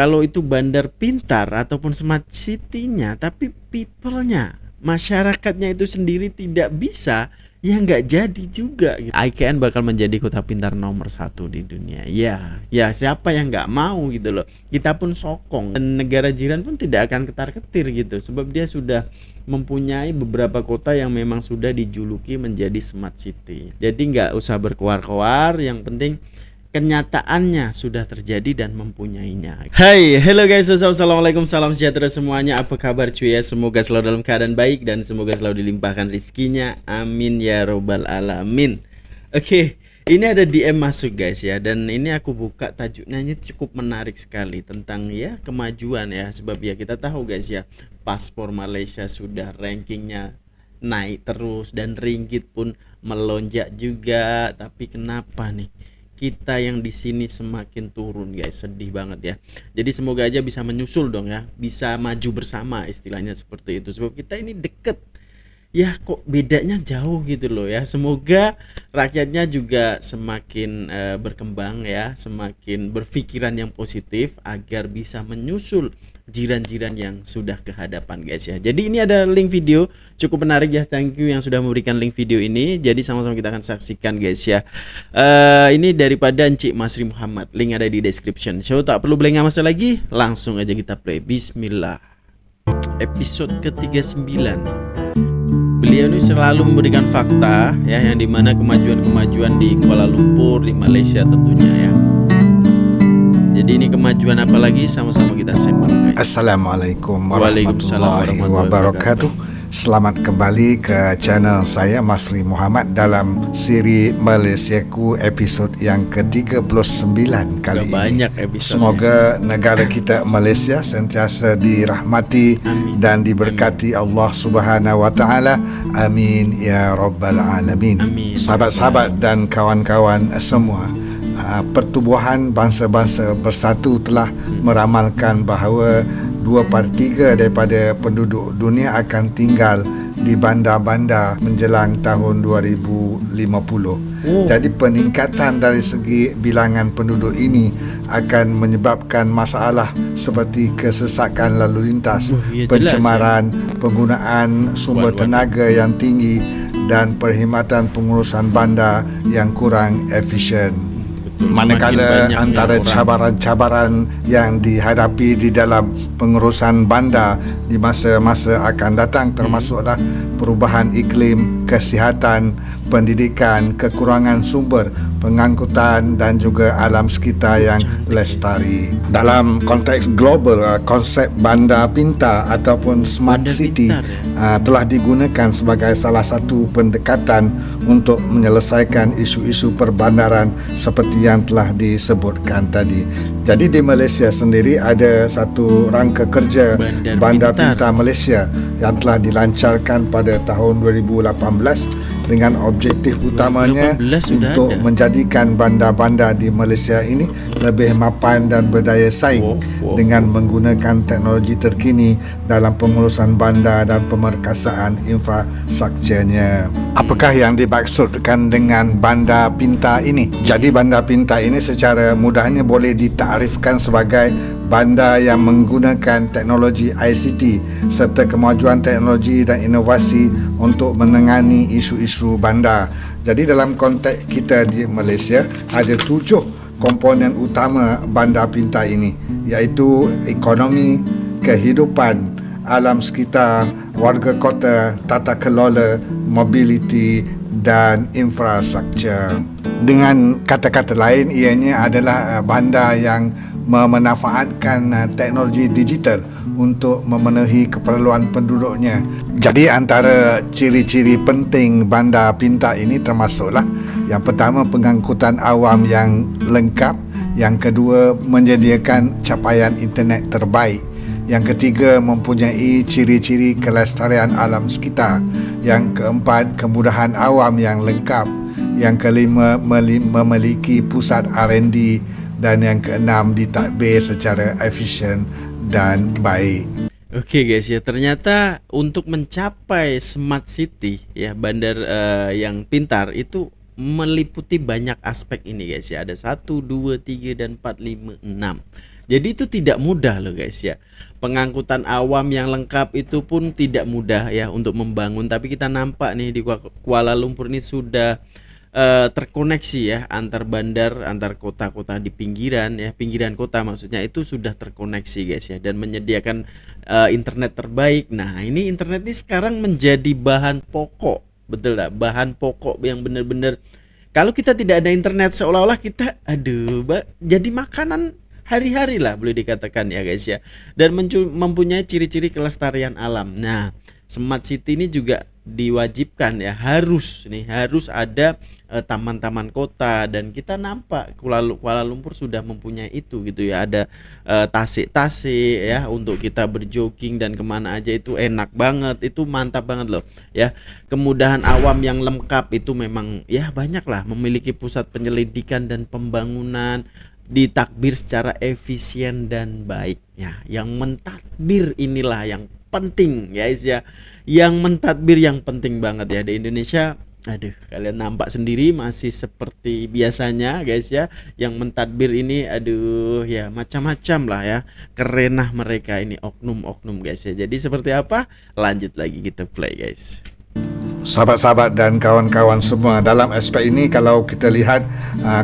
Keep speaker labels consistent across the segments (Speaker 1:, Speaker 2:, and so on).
Speaker 1: Kalau itu bandar pintar ataupun smart city-nya, tapi people-nya, masyarakatnya itu sendiri tidak bisa, ya nggak jadi juga gitu. IKN bakal menjadi kota pintar nomor satu di dunia. Ya siapa yang nggak mau gitu loh. Kita pun sokong, dan negara jiran pun tidak akan ketar-ketir gitu, sebab dia sudah mempunyai beberapa kota yang memang sudah dijuluki menjadi smart city. Jadi nggak usah berkoar-koar, yang penting kenyataannya sudah terjadi dan mempunyainya. Hai, hello guys, assalamualaikum, salam sejahtera semuanya. Apa kabar cuy ya? Semoga selalu dalam keadaan baik dan semoga selalu dilimpahkan rezekinya. Amin ya robbal alamin. Oke, ini ada DM masuk guys ya, dan ini aku buka tajuknya, ini cukup menarik sekali tentang ya kemajuan ya, sebab ya kita tahu guys ya, paspor Malaysia sudah rankingnya naik terus dan ringgit pun melonjak juga, tapi kenapa nih kita yang di sini semakin turun guys? Sedih banget ya. Jadi semoga aja bisa menyusul dong ya, bisa maju bersama, istilahnya seperti itu, sebab kita ini deket ya, kok bedanya jauh gitu loh ya. Semoga rakyatnya juga semakin berkembang ya, semakin berpikiran yang positif agar bisa menyusul jiran-jiran yang sudah kehadapan guys ya. Jadi ini ada link video cukup menarik ya, thank you yang sudah memberikan link video ini. Jadi sama-sama kita akan saksikan guys ya. Ini daripada Encik Masri Muhammad, link ada di description. So tak perlu berlengah masa lagi, langsung aja kita play. Bismillah. Episode ke-39. Beliau ini selalu memberikan fakta ya, yang dimana kemajuan-kemajuan di Kuala Lumpur, di Malaysia tentunya ya. Jadi ini kemajuan apa lagi, sama-sama kita simak guys.
Speaker 2: Assalamualaikum warahmatullahi wabarakatuh. Selamat kembali ke channel saya Masri Muhammad dalam siri Malaysiaku episod yang ke-39 kali ini. Semoga negara kita Malaysia sentiasa dirahmati dan diberkati Allah Subhanahu wa taala. Amin ya rabbal alamin. Sahabat-sahabat dan kawan-kawan semua, pertubuhan bangsa-bangsa bersatu telah meramalkan bahawa 2/3 daripada penduduk dunia akan tinggal di bandar-bandar menjelang tahun 2050. Jadi peningkatan dari segi bilangan penduduk ini akan menyebabkan masalah seperti kesesakan lalu lintas, pencemaran, penggunaan sumber tenaga yang tinggi dan perkhidmatan pengurusan bandar yang kurang efisien. Manakala antara cabaran-cabaran yang dihadapi di dalam pengurusan bandar di masa-masa akan datang termasuklah perubahan iklim, kesihatan, pendidikan, kekurangan sumber pengangkutan dan juga alam sekitar yang lestari. Dalam konteks global, konsep bandar pintar ataupun smart city telah digunakan sebagai salah satu pendekatan untuk menyelesaikan isu-isu perbandaran seperti yang telah disebutkan tadi. Jadi di Malaysia sendiri ada satu rangka kerja Bandar Pintar Malaysia yang telah dilancarkan pada tahun 2018 dengan objektif utamanya untuk menjadikan bandar-bandar di Malaysia ini lebih mapan dan berdaya saing dengan menggunakan teknologi terkini dalam pengurusan bandar dan pemerkasaan infrastrukturnya. Apakah yang dimaksudkan dengan bandar pintar ini? Jadi bandar pintar ini secara mudahnya boleh ditarifkan sebagai bandar yang menggunakan teknologi ICT serta kemajuan teknologi dan inovasi untuk menangani isu-isu bandar. Jadi dalam konteks kita di Malaysia ada 7 komponen utama bandar pintar ini, iaitu ekonomi, kehidupan, alam sekitar, warga kota, tata kelola, mobiliti dan infrastruktur. Dengan kata-kata lain, ianya adalah bandar yang memanfaatkan teknologi digital untuk memenuhi keperluan penduduknya. Jadi antara ciri-ciri penting bandar pintar ini termasuklah yang pertama, pengangkutan awam yang lengkap, yang kedua, menyediakan capaian internet terbaik, yang ketiga, mempunyai ciri-ciri kelestarian alam sekitar, yang keempat, kemudahan awam yang lengkap, yang kelima, memiliki pusat R&D, dan yang keenam, ditadbir secara efisien dan baik.
Speaker 1: Oke guys ya, ternyata untuk mencapai smart city ya, bandar yang pintar itu meliputi banyak aspek ini guys ya. Ada 1, 2, 3, dan 4, 5, 6. Jadi itu tidak mudah loh guys ya. Pengangkutan awam yang lengkap itu pun tidak mudah ya untuk membangun. Tapi kita nampak nih di Kuala Lumpur ini sudah terkoneksi ya, antar bandar, antar kota-kota di pinggiran ya, pinggiran kota maksudnya, itu sudah terkoneksi guys ya, dan menyediakan internet terbaik. Nah ini internet ini sekarang menjadi bahan pokok, betul tak? Bahan pokok yang benar-benar kalau kita tidak ada internet seolah-olah kita jadi makanan hari-hari lah boleh dikatakan ya guys ya, dan mempunyai ciri-ciri kelestarian alam. Nah Smart City ini juga diwajibkan ya, harus ada taman-taman kota, dan kita nampak Kuala Lumpur sudah mempunyai itu gitu ya. Ada tasik-tasik ya untuk kita berjogging dan kemana aja, itu enak banget, itu mantap banget loh ya. Kemudahan awam yang lengkap itu memang ya banyak lah, memiliki pusat penyelidikan dan pembangunan, ditakbir secara efisien dan baik ya. Yang mentadbir inilah yang penting guys ya, yang mentadbir yang penting banget ya di Indonesia. Aduh, kalian nampak sendiri masih seperti biasanya guys ya. Yang mentadbir ini aduh ya macam-macam lah ya, kerenah mereka ini, oknum-oknum guys ya. Jadi seperti apa? Lanjut lagi kita play guys.
Speaker 2: Sahabat-sahabat dan kawan-kawan semua, dalam aspek ini kalau kita lihat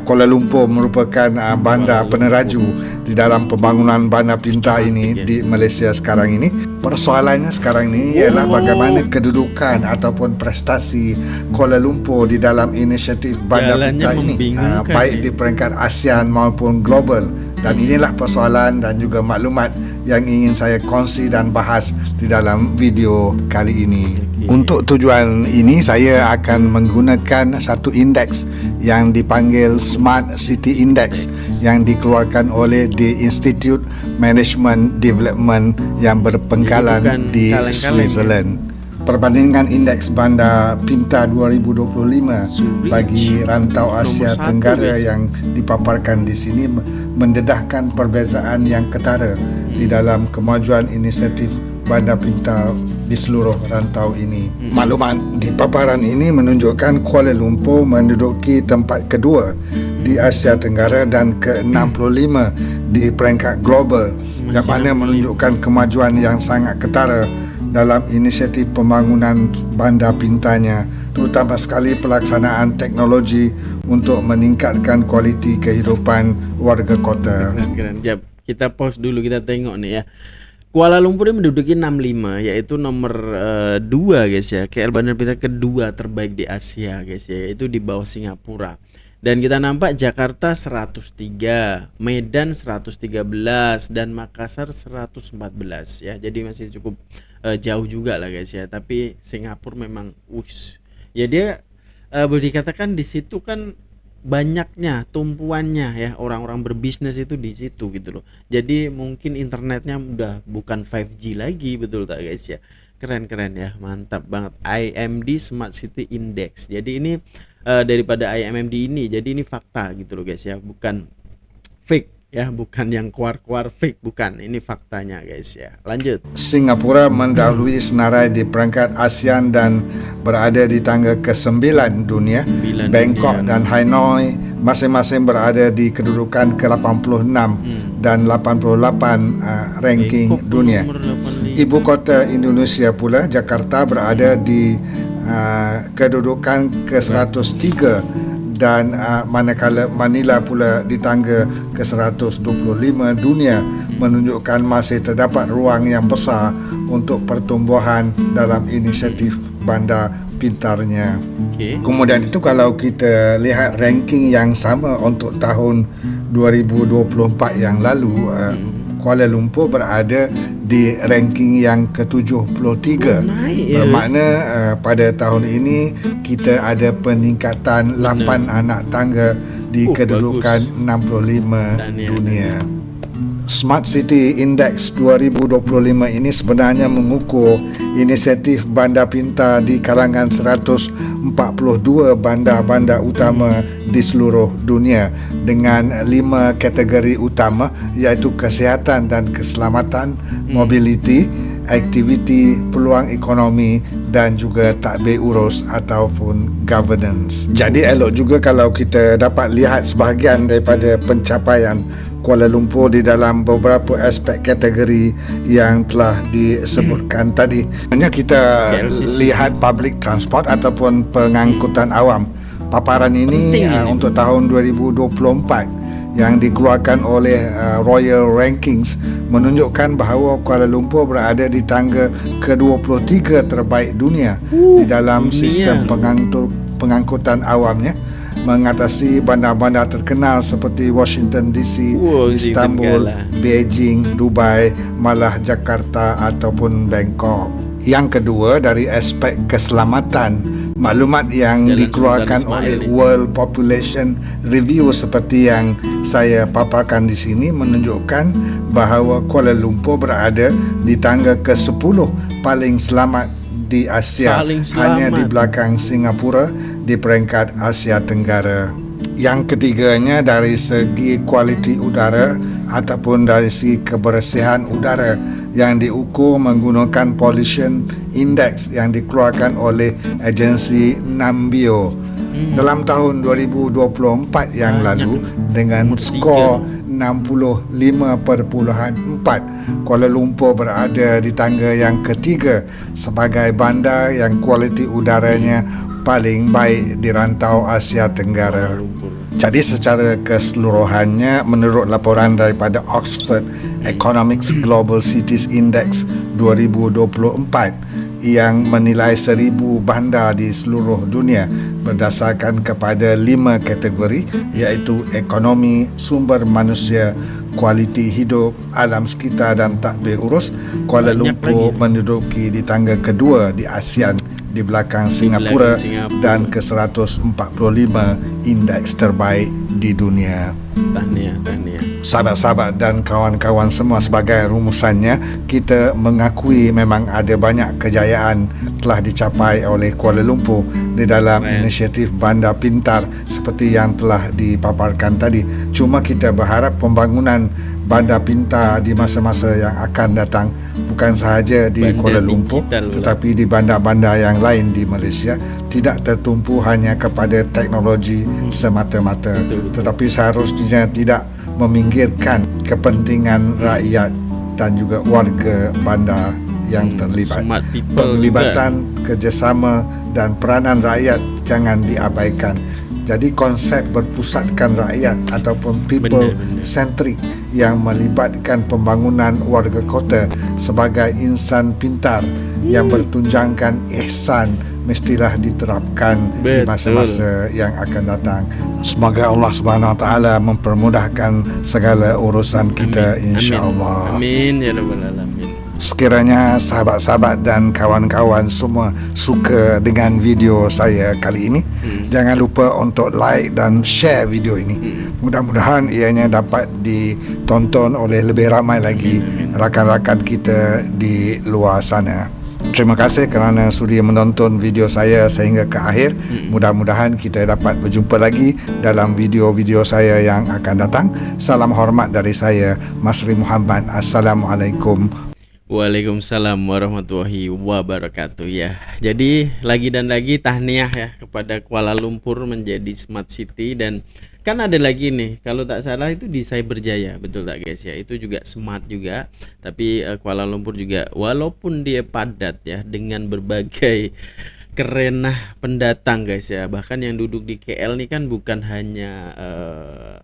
Speaker 2: Kuala Lumpur merupakan bandar peneraju di dalam pembangunan bandar pintar ini di Malaysia sekarang ini. Persoalannya sekarang ini ialah bagaimana kedudukan ataupun prestasi Kuala Lumpur di dalam inisiatif bandar pintar ini, baik di peringkat ASEAN maupun global. Dan inilah persoalan dan juga maklumat yang ingin saya kongsi dan bahas di dalam video kali ini. Untuk tujuan ini saya akan menggunakan satu indeks yang dipanggil Smart City Index yang dikeluarkan oleh The Institute Management Development yang berpengkalan di Switzerland. Perbandingan indeks bandar pintar 2025 bagi rantau Asia Tenggara yang dipaparkan di sini mendedahkan perbezaan yang ketara di dalam kemajuan inisiatif bandar pintar di seluruh rantau ini. Maklumat di paparan ini menunjukkan Kuala Lumpur menduduki tempat kedua di Asia Tenggara dan ke-65 di peringkat global, yang mana menunjukkan kemajuan yang sangat ketara dalam inisiatif pembangunan bandar pintarnya, terutama sekali pelaksanaan teknologi untuk meningkatkan kualiti kehidupan warga kota.
Speaker 1: Keren. Jap, kita pause dulu, kita tengok nih ya. Kuala Lumpur ini menduduki 65, yaitu nomor 2 guys ya. KL bandar pintar kedua terbaik di Asia guys ya, yaitu di bawah Singapura. Dan kita nampak Jakarta 103, Medan 113, dan Makassar 114 ya. Jadi masih cukup jauh juga lah guys ya. Tapi Singapura memang ya dia boleh dikatakan di situ kan banyaknya tumpuannya ya, orang-orang berbisnis itu di situ gitu loh. Jadi mungkin internetnya udah bukan 5G lagi, betul tak guys ya. Keren ya, mantap banget. IMD Smart City Index. Jadi ini daripada IMMD ini, jadi ini fakta gitu loh guys ya, bukan fake ya, bukan yang keluar fake, bukan, ini faktanya guys ya. Lanjut.
Speaker 2: Singapura mendahului senarai di peringkat ASEAN dan berada di tangga ke-9 dunia. Bangkok dan Hanoi masing-masing berada di kedudukan ke-86 dan 88 ranking
Speaker 1: Bangkok
Speaker 2: dunia. Ibu kota Indonesia pula, Jakarta, berada di kedudukan ke-103 dan manakala Manila pula di tangga ke-125 dunia, menunjukkan masih terdapat ruang yang besar untuk pertumbuhan dalam inisiatif bandar pintarnya. Kemudian itu kalau kita lihat ranking yang sama untuk tahun 2024 yang lalu, Kuala Lumpur berada di ranking yang ke-73. Bermakna pada tahun ini kita ada peningkatan 8 anak tangga di kedudukan 65 dunia. Smart City Index 2025 ini sebenarnya mengukur inisiatif bandar pintar di kalangan 142 bandar-bandar utama di seluruh dunia dengan 5 kategori utama, iaitu kesihatan dan keselamatan, mobility, aktiviti, peluang ekonomi dan juga tadbir urus ataupun governance. Jadi elok juga kalau kita dapat lihat sebahagian daripada pencapaian Kuala Lumpur di dalam beberapa aspek kategori yang telah disebutkan tadi. Hanya kita lihat public transport ataupun pengangkutan awam. Paparan ini untuk tahun 2024 yang dikeluarkan oleh Royal Rankings menunjukkan bahawa Kuala Lumpur berada di tangga ke-23 terbaik dunia di dalam sistem pengangkutan awamnya, mengatasi bandar-bandar terkenal seperti Washington DC, Istanbul, Beijing, Dubai, malah Jakarta ataupun Bangkok. Yang kedua, dari aspek keselamatan, maklumat yang dikeluarkan oleh World Population Review seperti yang saya paparkan di sini menunjukkan bahawa Kuala Lumpur berada di tangga ke-10 paling selamat di Asia, hanya di belakang Singapura di peringkat Asia Tenggara. Yang ketiganya, dari segi kualiti udara ataupun dari segi kebersihan udara yang diukur menggunakan pollution index yang dikeluarkan oleh agensi Nambio dalam tahun 2024 yang lalu dengan skor 65.4, Kuala Lumpur berada di tangga yang ketiga sebagai bandar yang kualiti udaranya paling baik di rantau Asia Tenggara. Jadi secara keseluruhannya, menurut laporan daripada Oxford Economics Global Cities Index 2024 yang menilai 1,000 bandar di seluruh dunia berdasarkan kepada 5 kategori, iaitu ekonomi, sumber manusia, kualiti hidup, alam sekitar dan tadbir urus, Kuala Lumpur menduduki di tangga kedua di ASEAN di belakang Singapura dan ke-145 indeks terbaik di dunia.
Speaker 1: Tahniah.
Speaker 2: Sahabat-sahabat dan kawan-kawan semua, sebagai rumusannya, kita mengakui memang ada banyak kejayaan telah dicapai oleh Kuala Lumpur di dalam inisiatif Bandar Pintar seperti yang telah dipaparkan tadi. Cuma kita berharap pembangunan Bandar Pintar di masa-masa yang akan datang bukan sahaja di Kuala Lumpur tetapi di bandar-bandar yang lain di Malaysia tidak tertumpu hanya kepada teknologi semata-mata, tetapi seharusnya tidak meminggirkan kepentingan rakyat dan juga warga bandar yang terlibat. Penglibatan, kerjasama dan peranan rakyat jangan diabaikan. Jadi konsep berpusatkan rakyat ataupun people centric yang melibatkan pembangunan warga kota sebagai insan pintar yang bertunjangkan ihsan mestilah diterapkan di masa-masa yang akan datang. Semoga Allah Subhanahu Wa Taala mempermudahkan segala urusan kita, insya-Allah.
Speaker 1: Amin ya rabbal alamin.
Speaker 2: Sekiranya sahabat-sahabat dan kawan-kawan semua suka dengan video saya kali ini, jangan lupa untuk like dan share video ini. Mudah-mudahan ianya dapat ditonton oleh lebih ramai lagi rakan-rakan kita di luar sana. Terima kasih kerana sudi menonton video saya sehingga ke akhir. Mudah-mudahan kita dapat berjumpa lagi dalam video-video saya yang akan datang. Salam hormat dari saya, Masri Muhammad. Assalamualaikum.
Speaker 1: Waalaikumsalam warahmatullahi wabarakatuh. Ya, jadi lagi dan lagi tahniah ya kepada Kuala Lumpur menjadi smart city. Dan kan ada lagi nih, kalau tak salah itu di Cyberjaya, betul tak guys ya, itu juga smart juga. Tapi Kuala Lumpur juga walaupun dia padat ya dengan berbagai kerenah pendatang guys ya, bahkan yang duduk di KL nih kan bukan hanya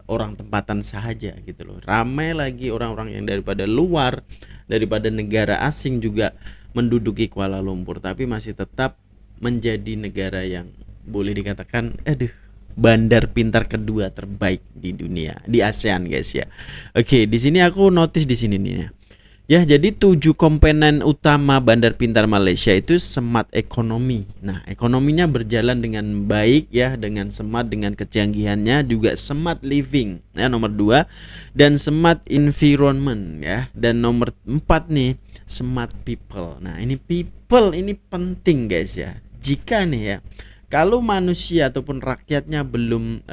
Speaker 1: orang tempatan saja gitu loh, ramai lagi orang-orang yang daripada luar, daripada negara asing juga menduduki Kuala Lumpur, tapi masih tetap menjadi negara yang boleh dikatakan bandar pintar kedua terbaik di dunia, di ASEAN guys ya. Oke, di sini aku notice di sini nih ya. Ya, jadi 7 komponen utama bandar pintar Malaysia itu smart ekonomi. Nah, ekonominya berjalan dengan baik ya, dengan smart, dengan kecanggihannya, juga smart living ya nomor 2, dan smart environment ya, dan nomor 4 nih smart people. Nah, ini people ini penting guys ya. Jika nih ya, kalau manusia ataupun rakyatnya belum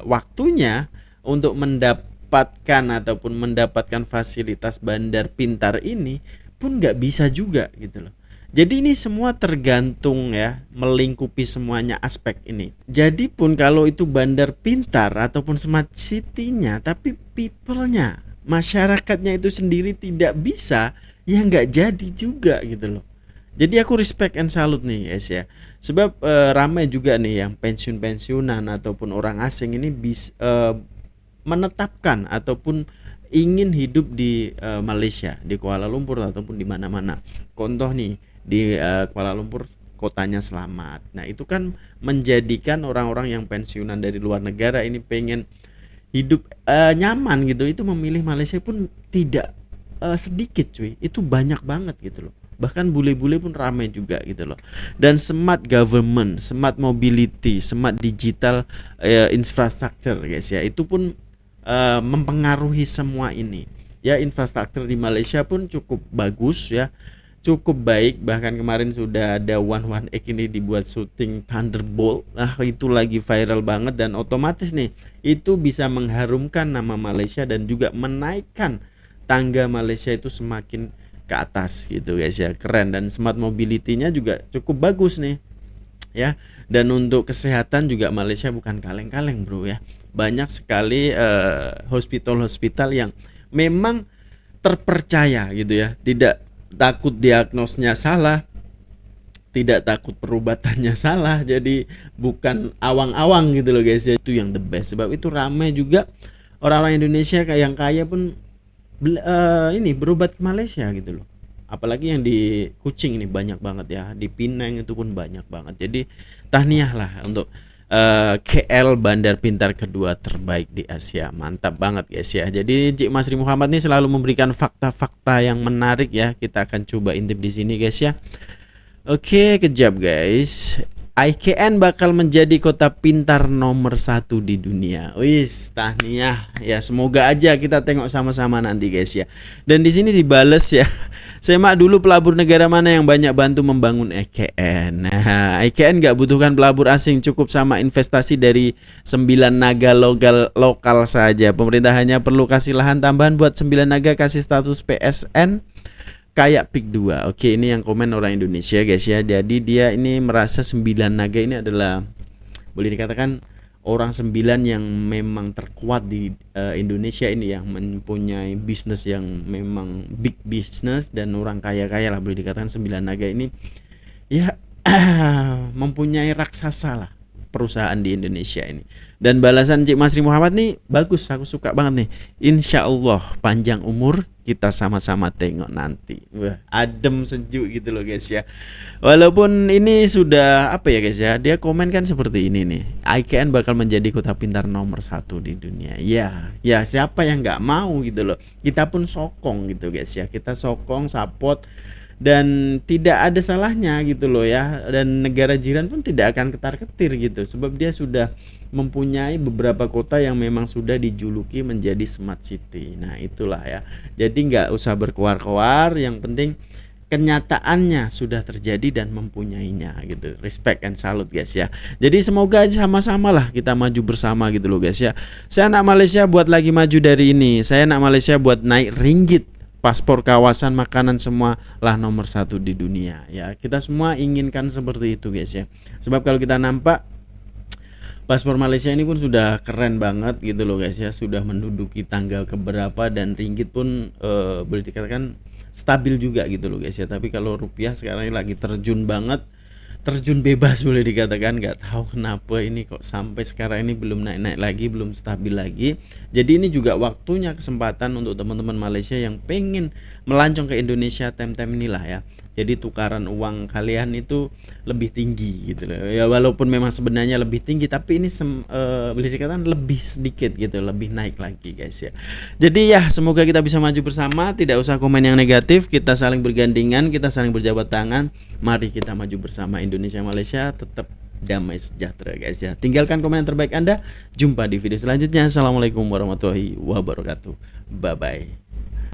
Speaker 1: waktunya untuk mendapatkan ataupun mendapatkan fasilitas bandar pintar ini, pun nggak bisa juga gitu loh. Jadi ini semua tergantung ya, melingkupi semuanya aspek ini. Jadi pun kalau itu bandar pintar ataupun smart city-nya, tapi people-nya, masyarakatnya itu sendiri tidak bisa, ya nggak jadi juga gitu loh. Jadi aku respect and salute nih guys ya. Sebab ramai juga nih yang pensiun-pensiunan ataupun orang asing ini menetapkan ataupun ingin hidup di Malaysia, di Kuala Lumpur ataupun di mana-mana. Contoh nih di Kuala Lumpur kotanya Selamat. Nah, itu kan menjadikan orang-orang yang pensiunan dari luar negara ini pengen hidup nyaman gitu, itu memilih Malaysia pun tidak sedikit cuy. Itu banyak banget gitu loh. Bahkan bule-bule pun ramai juga gitu loh. Dan smart government, smart mobility, smart digital infrastructure guys ya, itu pun mempengaruhi semua ini. Ya, infrastruktur di Malaysia pun cukup bagus ya, cukup baik. Bahkan kemarin sudah ada 118 ini dibuat syuting Thunderbolt. Nah, itu lagi viral banget dan otomatis nih itu bisa mengharumkan nama Malaysia dan juga menaikkan tangga Malaysia itu semakin ke atas gitu guys ya. Keren. Dan smart mobility-nya juga cukup bagus nih ya. Dan untuk kesehatan juga Malaysia bukan kaleng-kaleng bro ya. Banyak sekali hospital-hospital yang memang terpercaya gitu ya, tidak takut diagnosnya salah, tidak takut perobatannya salah. Jadi bukan awang-awang gitu loh guys ya. Itu yang the best. Sebab itu ramai juga orang-orang Indonesia yang kaya pun ini berobat ke Malaysia gitu loh. Apalagi yang di Kuching ini banyak banget ya, di Penang itu pun banyak banget. Jadi tahniah lah untuk KL bandar pintar kedua terbaik di Asia. Mantap banget guys ya. Jadi Cik Masri Muhammad ini selalu memberikan fakta-fakta yang menarik ya. Kita akan coba intip di sini guys ya. Oke, kejap guys. IKN bakal menjadi kota pintar nomor 1 di dunia. Wis, tahniah ya. Semoga aja kita tengok sama-sama nanti guys ya. Dan di sini dibales ya. Semak dulu pelabur negara mana yang banyak bantu membangun IKN. Nah, IKN gak butuhkan pelabur asing, cukup sama investasi dari 9 naga lokal saja. Pemerintah hanya perlu kasih lahan tambahan buat 9 naga, kasih status PSN kayak PIK 2. Oke, ini yang komen orang Indonesia guys ya. Jadi dia ini merasa 9 naga ini adalah boleh dikatakan orang 9 yang memang terkuat di Indonesia ini, yang mempunyai bisnis yang memang big business dan orang kaya-kaya lah, boleh dikatakan 9 naga ini ya mempunyai raksasa lah perusahaan di Indonesia ini. Dan balasan Cik Masri Muhammad nih bagus, aku suka banget nih. Insya Allah panjang umur, kita sama-sama tengok nanti. Wah, adem sejuk gitu loh guys ya. Walaupun ini sudah apa ya guys ya, dia komen kan seperti ini nih, IKN bakal menjadi kota pintar nomor 1 di dunia. Ya siapa yang nggak mau gitu loh. Kita pun sokong gitu guys ya, kita sokong, support, dan tidak ada salahnya gitu loh ya. Dan negara jiran pun tidak akan ketar-ketir gitu, sebab dia sudah mempunyai beberapa kota yang memang sudah dijuluki menjadi smart city. Nah itulah ya, jadi nggak usah berkoar-koar, yang penting kenyataannya sudah terjadi dan mempunyainya gitu. Respect and salute guys ya. Jadi semoga aja sama-sama lah kita maju bersama gitu loh guys ya. Saya anak Malaysia buat lagi maju dari ini, saya anak Malaysia buat naik ringgit, paspor, kawasan, makanan, semua lah nomor 1 di dunia ya. Kita semua inginkan seperti itu guys ya. Sebab kalau kita nampak paspor Malaysia ini pun sudah keren banget gitu loh guys ya, sudah menduduki tanggal keberapa, dan ringgit pun boleh dikatakan stabil juga gitu loh guys ya. Tapi kalau rupiah sekarang ini lagi terjun banget, terjun bebas boleh dikatakan. Nggak tahu kenapa ini kok sampai sekarang ini belum naik-naik lagi, belum stabil lagi. Jadi ini juga waktunya, kesempatan untuk teman-teman Malaysia yang pengen melancong ke Indonesia time-time inilah ya. Jadi tukaran uang kalian itu lebih tinggi gitu loh ya, walaupun memang sebenarnya lebih tinggi, tapi ini boleh dikatakan lebih sedikit gitu, lebih naik lagi guys ya. Jadi ya semoga kita bisa maju bersama, tidak usah komen yang negatif, kita saling bergandingan, kita saling berjabat tangan. Mari kita maju bersama, Indonesia Malaysia tetap damai sejahtera guys ya. Tinggalkan komen yang terbaik Anda. Jumpa di video selanjutnya. Assalamualaikum warahmatullahi wabarakatuh. Bye bye.